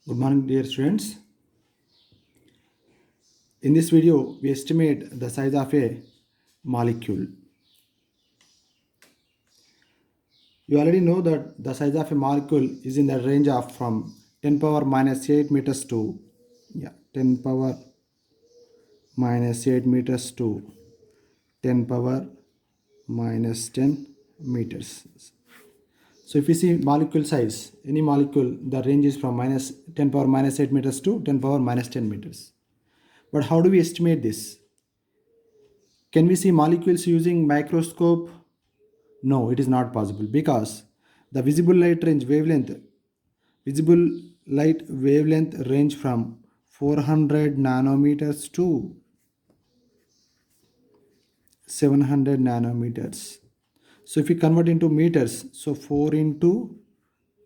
Good morning, dear students. In this video, we estimate the size of a molecule. You already know that the size of a molecule is in the range of from 10 power minus 8 meters to 10 power minus 8 meters to 10 power minus 10 meters. So if you see molecule size, any molecule, the range is from minus 10 power minus 8 meters to 10 power minus 10 meters. But how do we estimate this? Can we see molecules using microscope? No, it is not possible because the visible light wavelength range from 400 nanometers to 700 nanometers. So if we convert into meters, so 4 into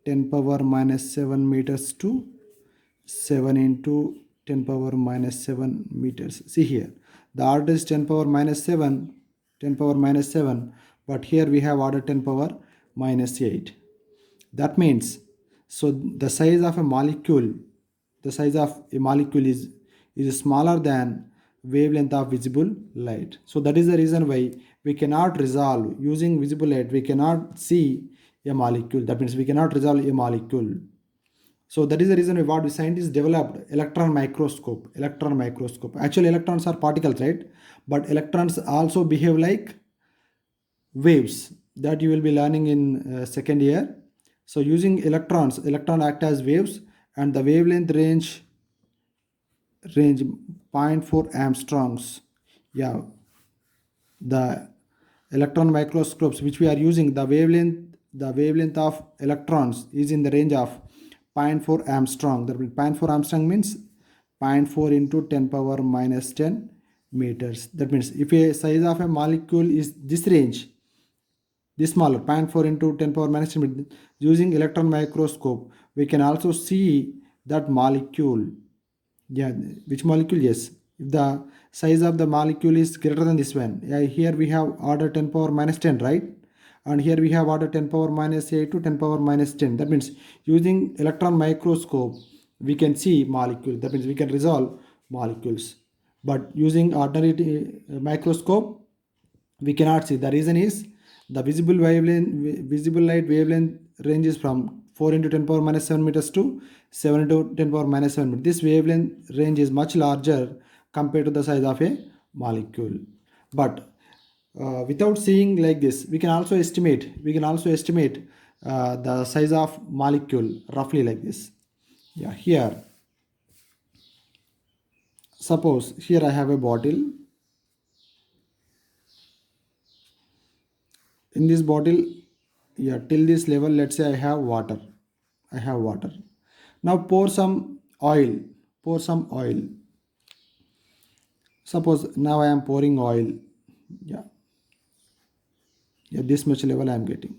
10 power minus 7 meters to 7 into 10 power minus 7 meters. See here, the order is 10 power minus 7, 10 power minus 7, but here we have order 10 power minus 8. That means, so the size of a molecule, is smaller than wavelength of visible light. So that is the reason why we cannot resolve using visible light. We cannot see a molecule. That means we cannot resolve a molecule. So that is the reason why what the scientists developed electron microscope. Electron microscope. Actually, electrons are particles, right? But electrons also behave like waves that you will be learning in second year. So using electron act as waves, and the wavelength range 0.4 angstroms. Yeah, the electron microscopes which we are using, the wavelength of electrons is in the range of 0.4 Armstrong. That means 0.4 Armstrong means zero point 0.4 into 10 power minus 10 meters. That means if a size of a molecule is this range, this smaller 0.4 into 10 power minus 10 meters, using electron microscope, we can also see that molecule. Yeah, which molecule? Yes. If the size of the molecule is greater than this one, yeah, here we have order 10 power minus 10, right? And here we have order 10 power minus 8 to 10 power minus 10. That means using electron microscope, we can see molecule. That means we can resolve molecules. But using ordinary microscope, we cannot see. The reason is the visible light wavelength ranges from 4 into 10 power minus 7 meters to 7 into 10 power minus 7 meters. This wavelength range is much larger compared to the size of a molecule. But without seeing like this, we can also estimate the size of molecule roughly like this. Yeah, here, suppose here I have a bottle. In this bottle, yeah, till this level, let's say I have water. Now pour some oil. Suppose now I am pouring oil. Yeah, yeah, this much level I am getting.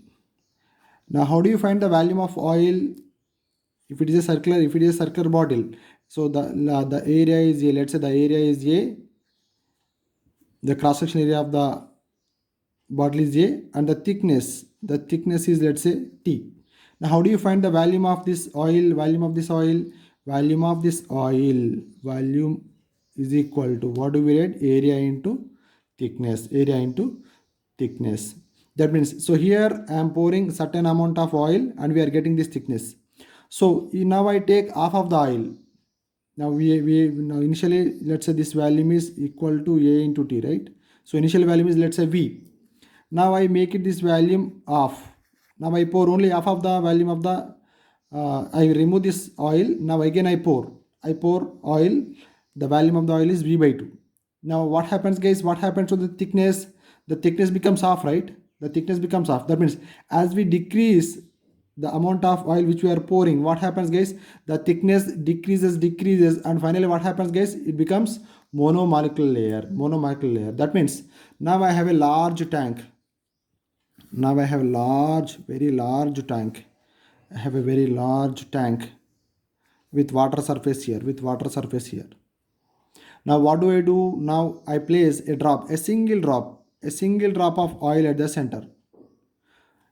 Now how do you find the volume of oil if it is a circular bottle? So the area is a, let's say the area is a, the cross section area of the bottle is A, and the thickness is, let's say, T. Now how do you find the volume of this oil? Volume is equal to, what do we write? Area into thickness. That means, so here I am pouring certain amount of oil and we are getting this thickness. So now I take half of the oil. Now we now initially, let's say this volume is equal to A into T, right? So initial volume is, let's say, V. Now I make it this volume half. Now I pour only half of the volume of the, I remove this oil. Now again I pour oil. The volume of the oil is V by 2. Now what happens, guys? What happens to the thickness? The thickness becomes half, right? The thickness becomes half. That means as we decrease the amount of oil which we are pouring, what happens, guys? The thickness decreases, and finally what happens, guys? It becomes monomolecular layer. That means now I have a large tank. Now I have very large tank. I have a very large tank with water surface here. Now what do I do? Now I place a single drop of oil at the center.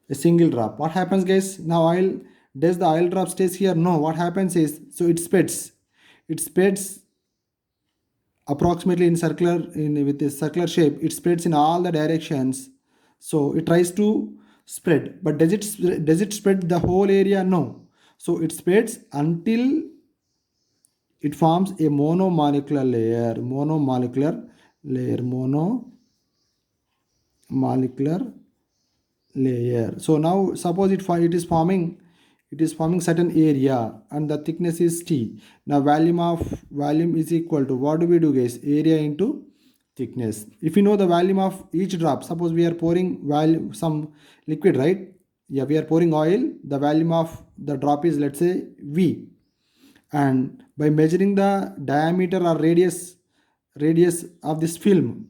A single drop. What happens, guys? Now oil Does the oil drop stays here? No. What happens is, so it spreads. It spreads approximately in circular, with a circular shape. It spreads in all the directions. So it tries to spread. But does it spread the whole area? No. So it spreads until it forms a monomolecular layer. Monomolecular layer. So now suppose it is forming certain area and the thickness is T. Now volume is equal to, what do we do guys? Area into thickness. If you know the volume of each drop, suppose we are pouring some liquid, right? Yeah, we are pouring oil. The volume of the drop is, let's say, V. And by measuring the diameter or radius of this film,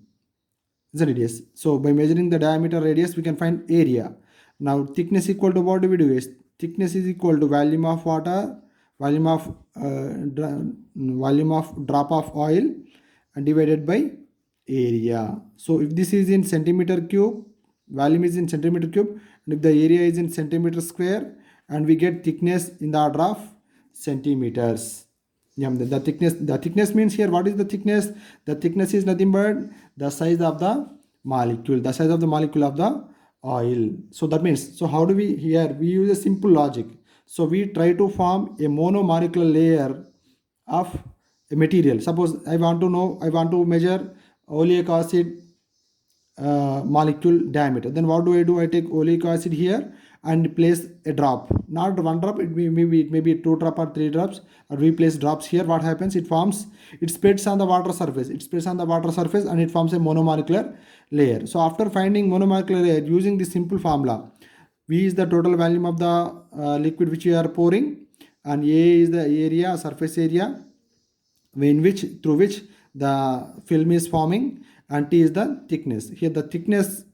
isn't it? Yes. So by measuring the diameter radius, we can find area. Now thickness equal to, what do we do is, thickness is equal to volume of water, volume of drop of oil, and divided by area. So if this is in centimeter cube, volume is in centimeter cube, and if the area is in centimeter square, and we get thickness in the order of centimeters. Yeah, the thickness means here, what is the thickness? The thickness is nothing but the size of the molecule, of the oil. So that means, so how do we, here we use a simple logic. So we try to form a monomolecular layer of a material. Suppose I want to measure oleic acid molecule diameter. Then what do? I take oleic acid here and place a drop, not one drop, it may be 2 drop or 3 drops, or we place drops here. What happens? It spreads on the water surface. And it forms a monomolecular layer. So after finding monomolecular layer using this simple formula, V is the total volume of the liquid which we are pouring, and A is the surface area through which the film is forming, and T is the thickness. Here the thickness,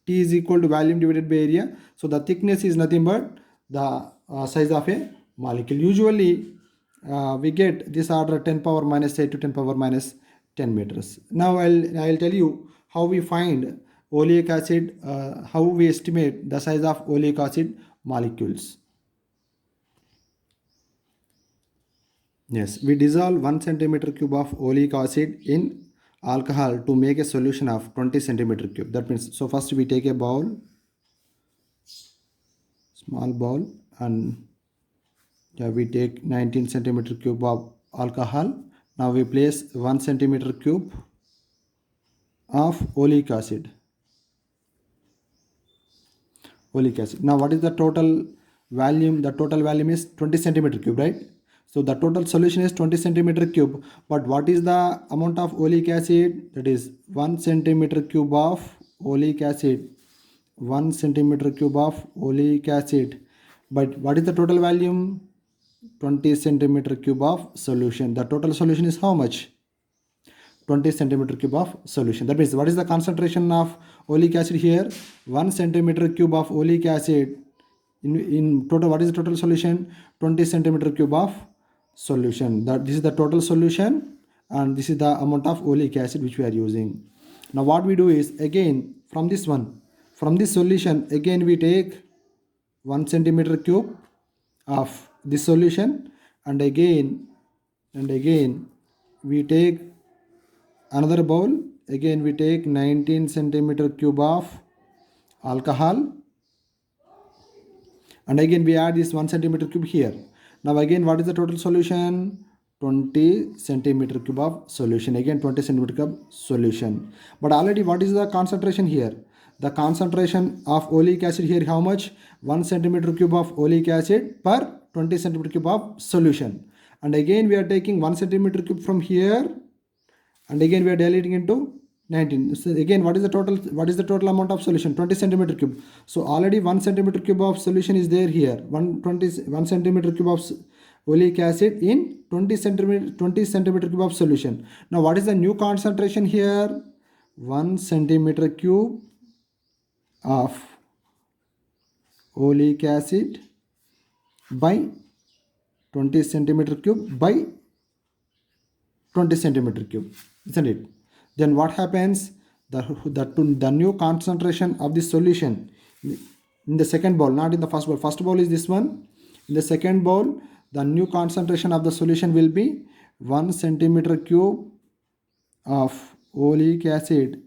T is equal to volume divided by area. So the thickness is nothing but the size of a molecule. Usually we get this order 10 power minus 8 to 10 power minus 10 meters. Now I'll tell you how we find oleic acid, how we estimate the size of oleic acid molecules. Yes, we dissolve 1 centimeter cube of oleic acid in alcohol to make a solution of 20 centimeter cube. That means, so first we take a bowl, small bowl, and we take 19 centimeter cube of alcohol. Now we place 1 centimeter cube of oleic acid. Now what is the total volume? The total volume is 20 centimeter cube, right? So the total solution is 20 centimeter cube. But what is the amount of oleic acid? That is 1 centimeter cube of oleic acid. 1 centimeter cube of oleic acid. But what is the total volume? 20 centimeter cube of solution. The total solution is how much? 20 centimeter cube of solution. That means, what is the concentration of oleic acid here? 1 centimeter cube of oleic acid. In total, what is the total solution? 20 centimeter cube of solution. This is the total solution, and this is the amount of oleic acid which we are using. Now what we do is, again from this solution, again we take 1 centimeter cube of this solution, and again we take another bowl. Again we take 19 centimeter cube of alcohol, and again we add this 1 centimeter cube here. Now again, what is the total solution? 20 centimeter cube of solution. Again 20 centimeter cube solution. But already, what is the concentration here? The concentration of oleic acid here, how much? 1 centimeter cube of oleic acid per 20 centimeter cube of solution. And again we are taking 1 centimeter cube from here, and again we are diluting into 19. So again, what is the total amount of solution? 20 centimeter cube. So already 1 centimeter cube of solution is there here. 1 centimeter cube of oleic acid in 20 centimeter cube of solution. Now what is the new concentration here? 1 centimeter cube of oleic acid by 20 centimeter cube by 20 centimeter cube, isn't it? Then what happens? The new concentration of this solution in the second bowl, not in the first bowl. First bowl is this one, In the second bowl, the new concentration of the solution will be 1 centimeter cube of oleic acid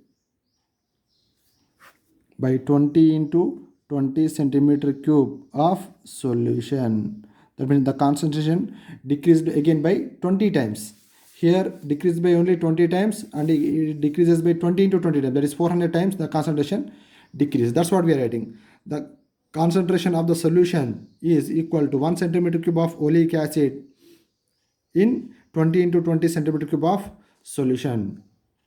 by 20 into 20 centimeter cube of solution. That means the concentration decreased again by 20 times. Here decreased by only 20 times, and it decreases by 20 into 20 times. That is 400 times the concentration decrease. That's what we are writing. The concentration of the solution is equal to 1 centimeter cube of oleic acid in 20 into 20 centimeter cube of solution.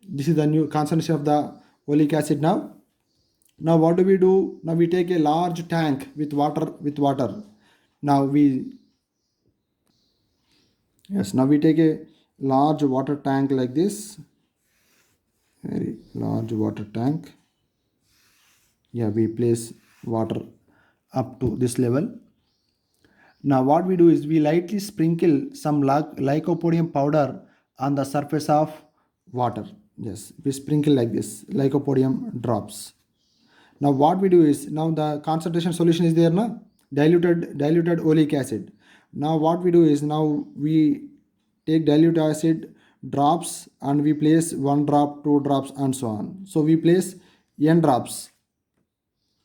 This is the new concentration of the oleic acid now. Now what do? Now we take a large tank with water. Now we now we take a large water tank like this. Very large water tank. Yeah, we place water up to this level. Now what we do is we lightly sprinkle some lycopodium powder on the surface of water. Yes, we sprinkle like this, lycopodium drops. Now what we do is, now the concentration solution is there now, diluted oleic acid. Now what we do is, now we take dilute acid drops and we place 1 drop, 2 drops and so on. So we place n drops.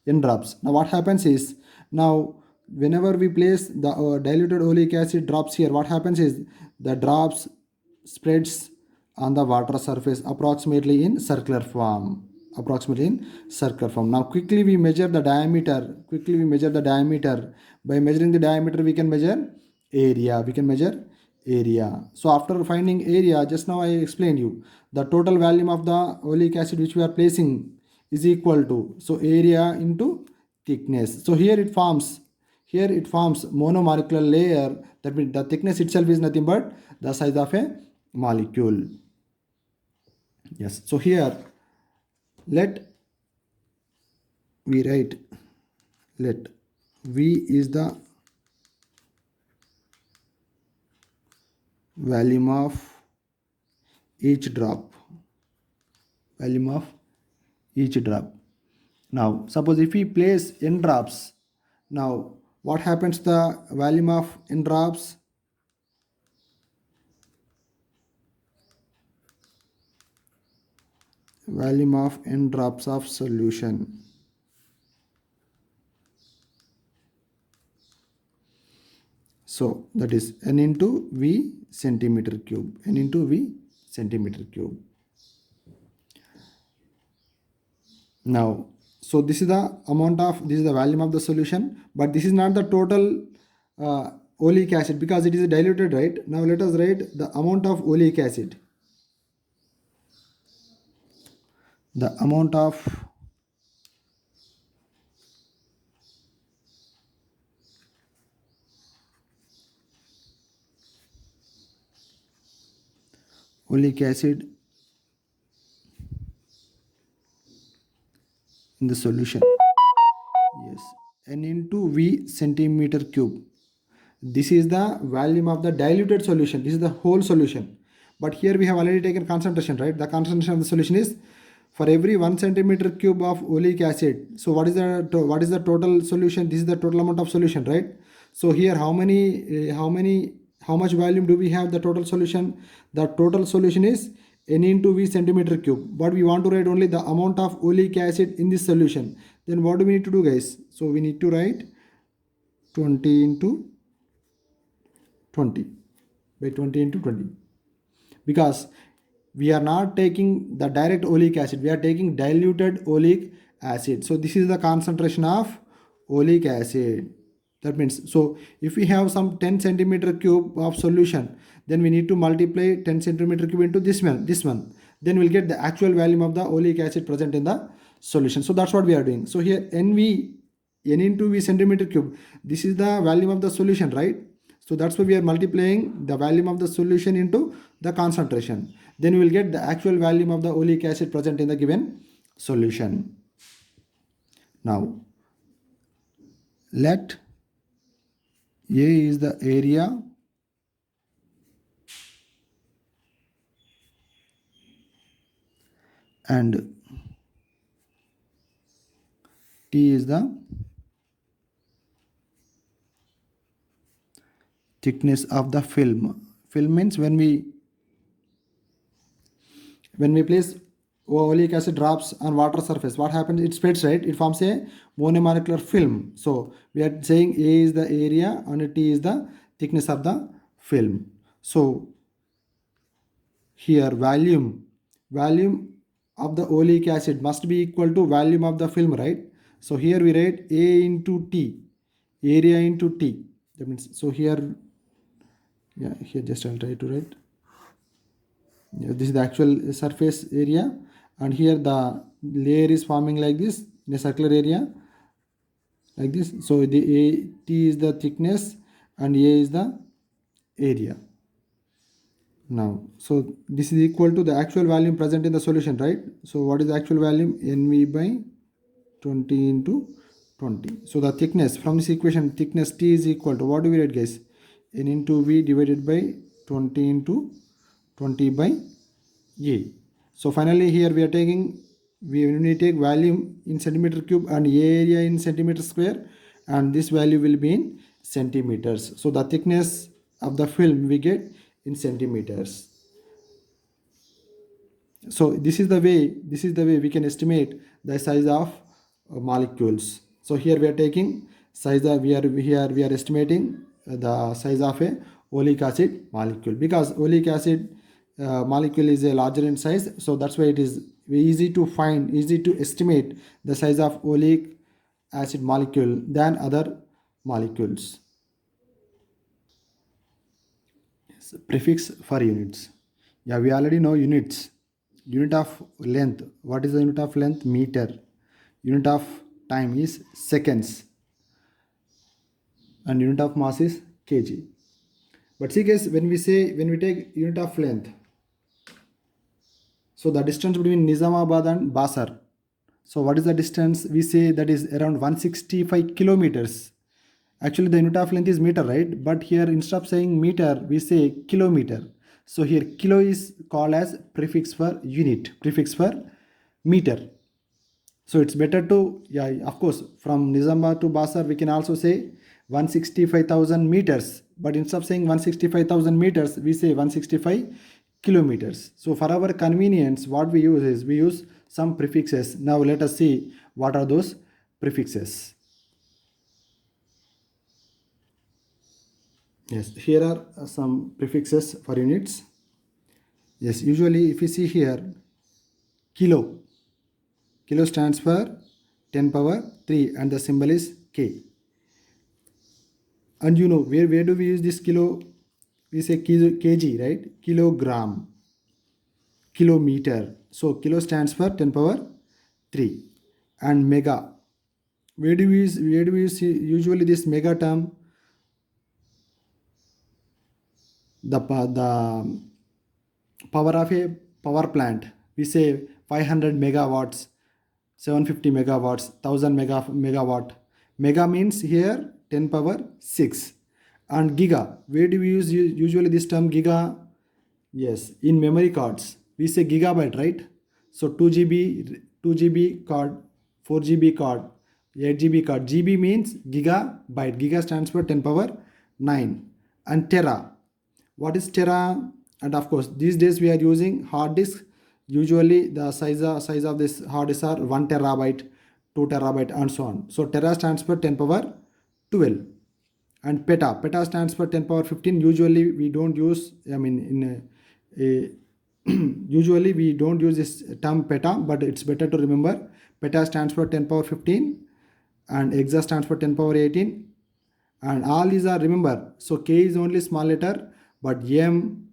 Now what happens is, now whenever we place the diluted oleic acid drops here, what happens is the drops spreads on the water surface approximately in circular form. Now quickly we measure the diameter. By measuring the diameter, we can measure area. So after finding area, just now I explained you the total volume of the oleic acid which we are placing is equal to, so area into thickness. So here it forms monomolecular layer. That means the thickness itself is nothing but the size of a molecule. Yes, so here let we write, let V is the volume of each drop. Now suppose if we place n drops, now what happens to the volume of n drops? Volume of n drops of solution. So that is n into V centimeter cube. Now, so this is the volume of the solution, but this is not the total oleic acid because it is diluted, right? Now let us write the amount of oleic acid. The amount of oleic acid in the solution. Yes, n into V centimeter cube. This is the volume of the diluted solution. This is the whole solution. But here we have already taken concentration, right? The concentration of the solution is for every 1 centimeter cube of oleic acid. So what is the total solution? This is the total amount of solution, right? So here how much volume do we have? The total solution. The total solution is n into V centimeter cube. But we want to write only the amount of oleic acid in this solution. Then what do we need to do, guys? So we need to write 20 into 20 by 20 into 20, because we are not taking the direct oleic acid, we are taking diluted oleic acid. So this is the concentration of oleic acid. That means, so if we have some 10 centimeter cube of solution, then we need to multiply 10 centimeter cube into this one, then we'll get the actual volume of the oleic acid present in the solution. So that's what we are doing. So here n into V centimeter cube, this is the volume of the solution, right? So that's why we are multiplying the volume of the solution into the concentration. Then we will get the actual volume of the oleic acid present in the given solution. Now, let A is the area and T is the thickness of the film. Film means when we place oleic acid drops on water surface, what happens? It spreads, right? It forms a monomolecular film. So we are saying A is the area and T is the thickness of the film. So here volume of the oleic acid must be equal to volume of the film, right? So here we write A into T, area into T. That means, so here, yeah, here just I'll try to write. Yeah, this is the actual surface area, and here the layer is forming like this in a circular area like this. So the A T is the thickness and A is the area. Now, so this is equal to the actual volume present in the solution, right? So what is the actual volume? NV by 20 into 20. So the thickness from this equation, thickness T is equal to, what do we write, guys? N into V divided by 20 into 20 by A. So finally here we are taking, when we take volume in centimeter cube and area in centimeter square, and this value will be in centimeters. So the thickness of the film we get in centimeters. So this is the way we can estimate the size of molecules. So here we are taking size of, we are estimating the size of a oleic acid molecule, because oleic acid molecule is a larger in size. So that's why it is easy to find, easy to estimate the size of oleic acid molecule than other molecules. Yes, prefix for units. Yeah, we already know units. Unit of length. What is the unit of length? Meter. Unit of time is seconds. And unit of mass is kg. But see guys, when we take unit of length, so the distance between Nizamabad and Basar. So what is the distance? We say that is around 165 kilometers. Actually the unit of length is meter, right? But here instead of saying meter, we say kilometer. So here kilo is called as prefix for unit, prefix for meter. So it's better to, yeah, of course, from Nizamabad to Basar we can also say 165,000 meters. But instead of saying 165,000 meters, we say 165 kilometers. So for our convenience, what we use is, we use some prefixes. Now let us see what are those prefixes. Yes, here are some prefixes for units. Yes, usually if you see here, kilo stands for 10 power 3 and the symbol is K. And you know, where do we use this kilo? We say kg, right? Kilogram, kilometer. So kilo stands for 10 power 3. And mega, where do we use usually this mega term? The power of a power plant, we say 500 megawatts, 750 megawatts, 1000 megawatt. Mega means here 10 power 6. And giga, where do we use usually this term giga? Yes, in memory cards we say gigabyte, right? So 2GB card, 4GB card, 8GB card. GB means gigabyte. Giga stands for 10 power 9. And tera, what is tera? And of course these days we are using hard disk. Usually the size of this hard disk are 1 terabyte, 2 terabyte and so on. So tera stands for 10 power 12. And peta stands for 10 power 15. Usually we don't use, I mean, usually we don't use this term peta, but it's better to remember. Peta stands for 10 power 15 and exa stands for 10 power 18. And all these are, remember, so K is only small letter, but M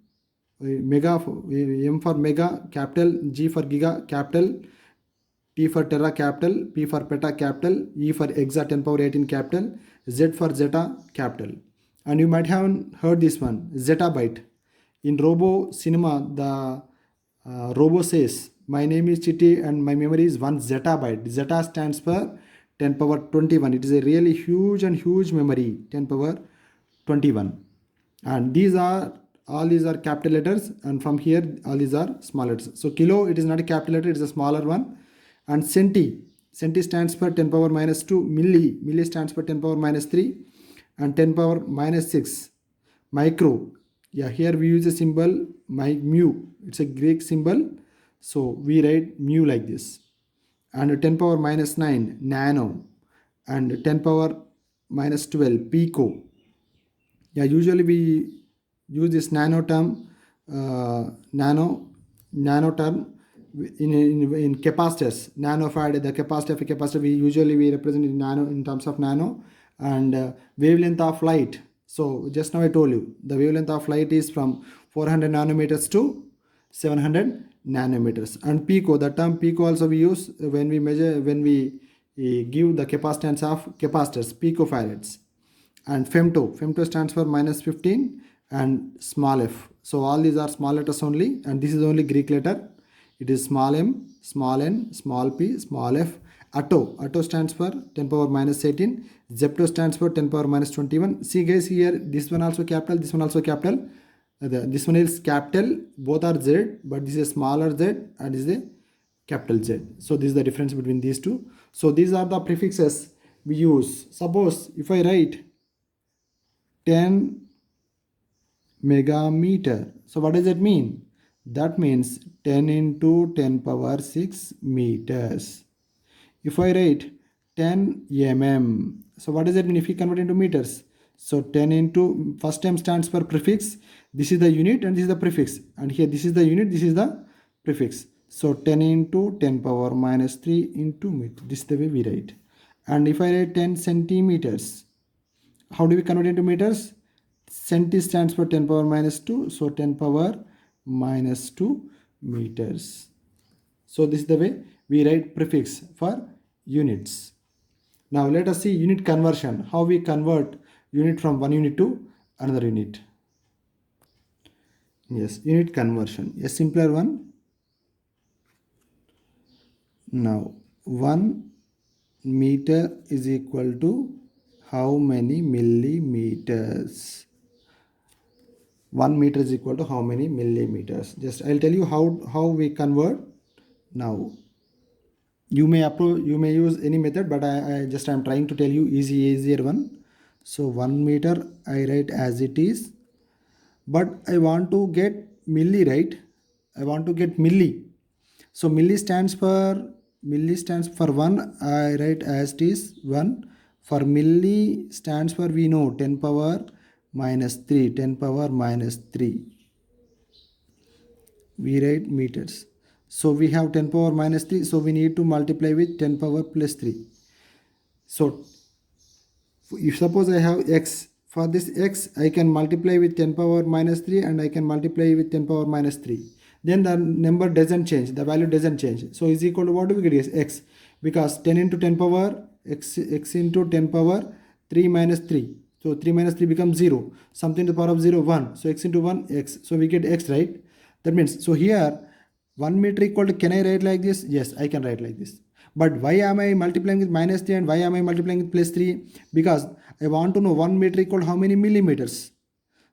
for mega capital, G for giga capital, T for tera capital, P for peta capital, E for exa 10 power 18 capital, Z for zeta capital. And you might have heard this one, zettabyte. In Robo Cinema, the Robo says, my name is Chitti and my memory is 1 zettabyte. Zeta stands for 10 power 21. It is a really huge memory, 10 power 21. And all these are capital letters, and from here all these are small letters. So kilo, it is not a capital letter, it is a smaller one. And centi stands for 10 power minus 2. Milli stands for 10 power minus 3 and 10 power minus 6. Micro. Yeah, here we use a symbol mu. It's a Greek symbol. So we write mu like this. And 10 power minus 9 nano. And 10 power minus 12 pico. Yeah, usually we use this nano term, nano term in capacitors. Nanofarad, the capacitor of a capacitor, we represent in nano in terms of nano. And wavelength of light. So just now I told you the wavelength of light is from 400 nanometers to 700 nanometers. And pico, the term pico also we use when we measure, when we give the capacitance of capacitors, picofarads. And femto stands for minus 15 and small f. So all these are small letters only, and this is only Greek letter. It is small m, small n, small p, small f. Atto stands for 10 power minus 18. Zepto stands for 10 power minus 21. See guys, here this one also capital, this one also capital. This one is capital, both are Z, but this is a smaller z and this is a capital Z. So this is the difference between these two. So these are the prefixes we use. Suppose if I write 10 megameter. So what does that mean? That means 10 into 10 power 6 meters. If I write 10 mm, so what does that mean if we convert into meters? So 10 into, first time stands for prefix. This is the unit and this is the prefix. And here this is the unit, this is the prefix. So 10 into 10 power minus 3 into meter. This is the way we write. And if I write 10 centimeters, how do we convert into meters? Centi stands for 10 power minus 2. So 10 power minus 2 meters. So this is the way we write prefix for units. Now let us see unit conversion. How we convert unit from one unit to another unit. Yes, unit conversion. A simpler one. Now 1 meter is equal to how many millimeters? 1 meter is equal to how many millimeters? Just I'll tell you how we convert. Now you may use any method, but I'm trying to tell you easier one. So 1 meter I write as it is, but I want to get milli, right? I want to get milli. So milli stands for 1. I write as it is 1. For milli stands for, we know, 10 power minus 3. 10 power minus 3. We write meters. So we have 10 power minus 3. So we need to multiply with 10 power plus 3. So if suppose I have x, for this x I can multiply with 10 power minus 3 and I can multiply with 10 power minus 3. Then the number doesn't change, the value doesn't change. So is equal to, what do we get is x, because 10 into 10 power x into 10 power 3 minus 3. So 3 minus 3 becomes 0. Something to the power of 0, 1. So x into 1, x. So we get x, right? That means, so here 1 meter equal to, can I write like this? Yes, I can write like this. But why am I multiplying with minus 3 and why am I multiplying with plus 3? Because I want to know 1 meter equal to how many millimeters.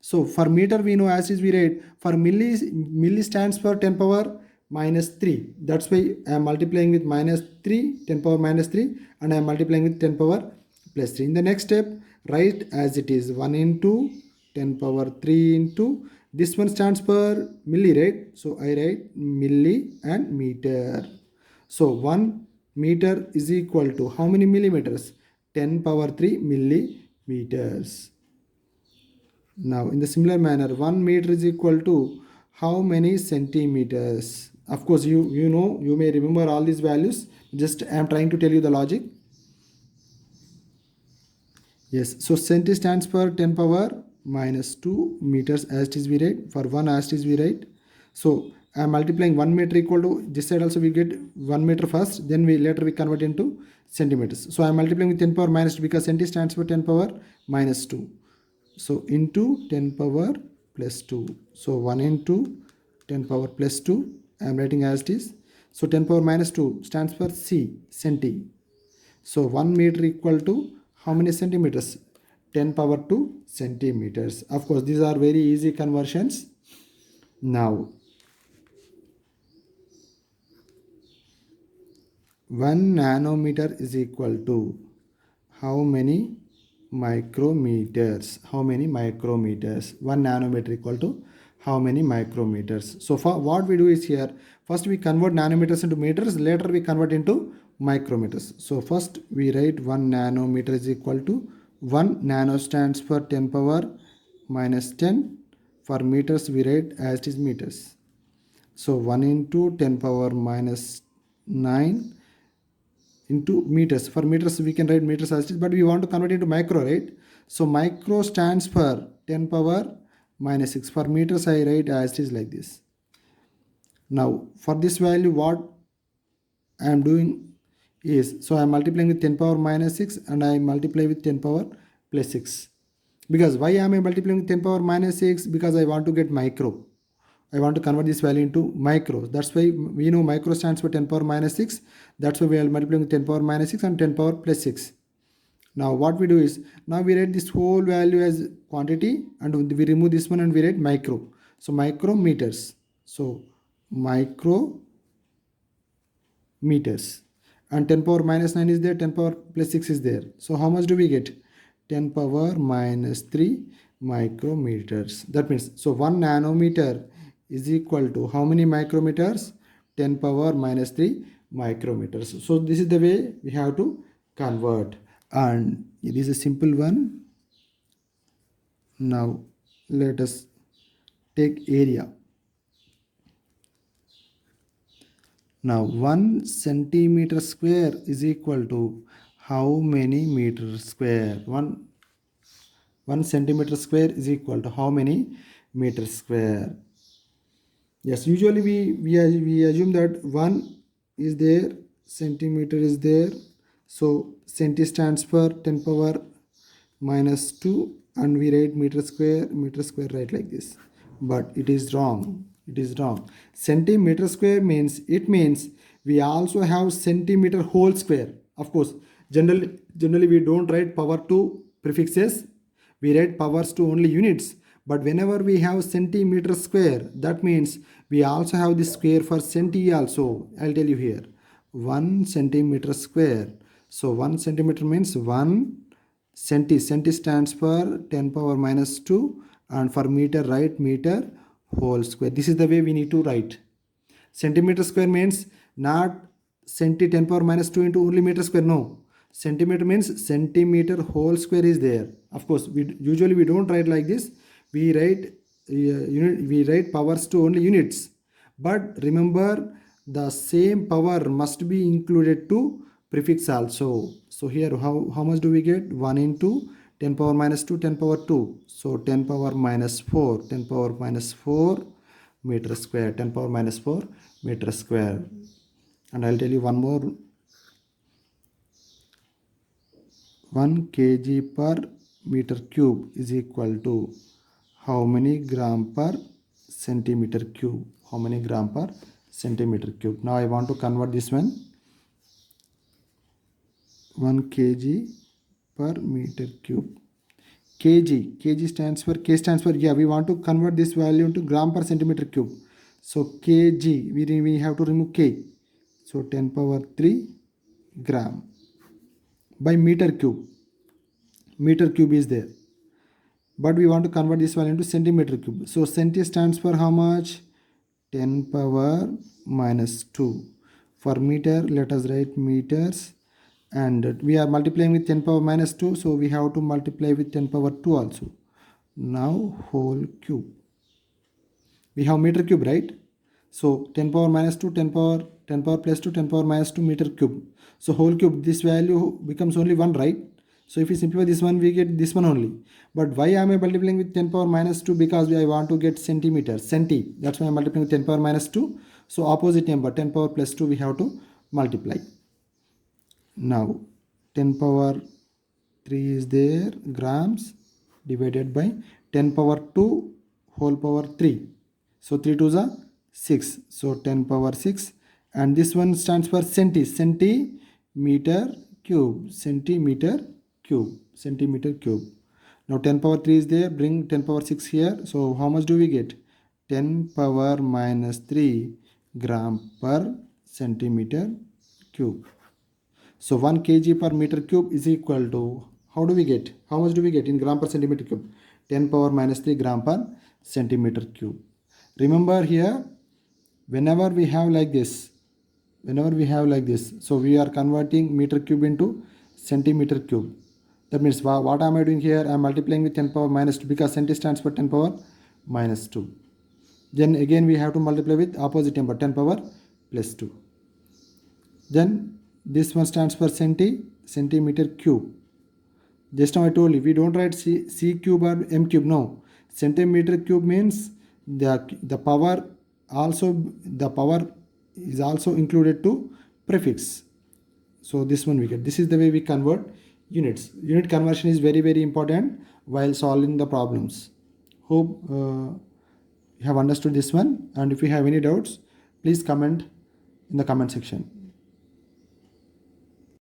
So for meter we know as is we write. For milli stands for 10 power minus 3. That's why I am multiplying with minus 3, 10 power minus 3, and I am multiplying with 10 power plus 3. In the next step, write as it is, 1 into 10 power 3 into, this one stands for milli, right? So I write milli and meter. So 1 meter is equal to how many millimeters? 10 power 3 millimeters. Now in the similar manner, 1 meter is equal to how many centimeters? Of course you know, you may remember all these values. Just I am trying to tell you the logic. Yes, so centi stands for 10 power minus 2 meters as it is we write. For 1 as it is we write. So I am multiplying 1 meter equal to, this side also we get 1 meter first, then we later we convert into centimeters. So I am multiplying with 10 power minus 2 because centi stands for 10 power minus 2. So into 10 power plus 2. So 1 into 10 power plus 2. I am writing as it is. So 10 power minus 2 stands for C, centi. So 1 meter equal to how many centimeters? 10 power 2 centimeters. Of course, these are very easy conversions. Now, 1 nanometer is equal to how many micrometers. How many micrometers? 1 nanometer equal to how many micrometers? So for what we do is here, first we convert nanometers into meters, later we convert into micrometers. So first we write 1 nanometer is equal to 1 nano stands for 10 power minus 10. For meters we write as it is meters. So 1 into 10 power minus 9 into meters. For meters we can write meters as it is, but we want to convert it into micro, right? So micro stands for 10 power minus 6. For meters I write as it is like this. Now for this value what I am doing is, so I am multiplying with 10 power minus 6 and I multiply with 10 power plus 6. Because why am I multiplying with 10 power minus 6? Because I want to get micro. I want to convert this value into micro. That's why we know micro stands for 10 power minus 6. That's why we are multiplying with 10 power minus 6 and 10 power plus 6. Now what we do is, now we write this whole value as quantity and we remove this one and we write micro. So micrometers. So micrometers. And 10 power minus 9 is there, 10 power plus 6 is there. So how much do we get? 10 power minus 3 micrometers. That means, so 1 nanometer is equal to how many micrometers? 10 power minus 3 micrometers. So this is the way we have to convert, and it is a simple one. Now let us take area. Now 1 centimeter square is equal to how many meters square? 1 centimeter square is equal to how many meters square? Yes, usually we assume that 1 is there, centimeter is there. So centi stands for 10 power minus 2 and we write meter square right like this. But it is wrong. It is wrong. Centimeter square means, it means we also have centimeter whole square. Of course, generally we don't write power to prefixes. We write powers to only units. But whenever we have centimeter square, that means we also have this square for centi also. I'll tell you here. 1 centimeter square. So 1 centimeter means 1 centi. Centi stands for 10 power minus 2, and for meter write meter whole square. This is the way we need to write. Centimeter square means not centi 10 power minus 2 into only meter square. No. Centimeter means centimeter whole square is there. Of course, usually we don't write like this. We write we write powers to only units. But remember, the same power must be included to prefix also. So here how much do we get? 1 into 10 power minus 2, 10 power 2. So 10 power minus 4, 10 power minus 4 meter square, 10 power minus 4 meter square. And I'll tell you one more. 1 kg per meter cube is equal to how many gram per centimeter cube? How many gram per centimeter cube? Now I want to convert this one. 1 kg per meter cube. Kg stands for, K stands for, yeah, we want to convert this value into gram per centimeter cube. So kg, we have to remove k. So 10 power 3 gram by meter cube. Meter cube is there. But we want to convert this value into centimeter cube. So centi stands for how much? 10 power minus 2. For meter, let us write meters. And we are multiplying with 10 power minus 2. So we have to multiply with 10 power 2 also. Now whole cube. We have meter cube, right? So 10 power minus 2, 10 power plus 2, 10 power minus 2 meter cube. So whole cube, this value becomes only 1, right? So if we simplify this one, we get this one only. But why am I multiplying with 10 power minus 2? Because I want to get centimeter, centi. That's why I'm multiplying with 10 power minus 2. So opposite number, 10 power plus 2, we have to multiply. Now 10 power 3 is there, grams, divided by 10 power 2 whole power 3. So 3 2s are 6. So 10 power 6. And this one stands for centi. Centimeter cube. Centimeter cube. Now 10 power 3 is there. Bring 10 power 6 here. So how much do we get? 10 power minus 3 gram per centimeter cube. So 1 kg per meter cube is equal to how do we get? How much do we get in gram per centimeter cube? 10 power minus 3 gram per centimeter cube. Remember here, whenever we have like this, so we are converting meter cube into centimeter cube. That means what am I doing here? I am multiplying with 10 power minus 2 because centi stands for 10 power minus 2. Then again we have to multiply with opposite number 10 power plus 2. Then this one stands for centimeter cube. Just now I told you we don't write c cube or m cube. No, centimeter cube means the power is also included to prefix. So this one we get. This is the way we convert units. Unit conversion is very important while solving the problems. Hope you have understood this one, and if you have any doubts, please comment in the comment section.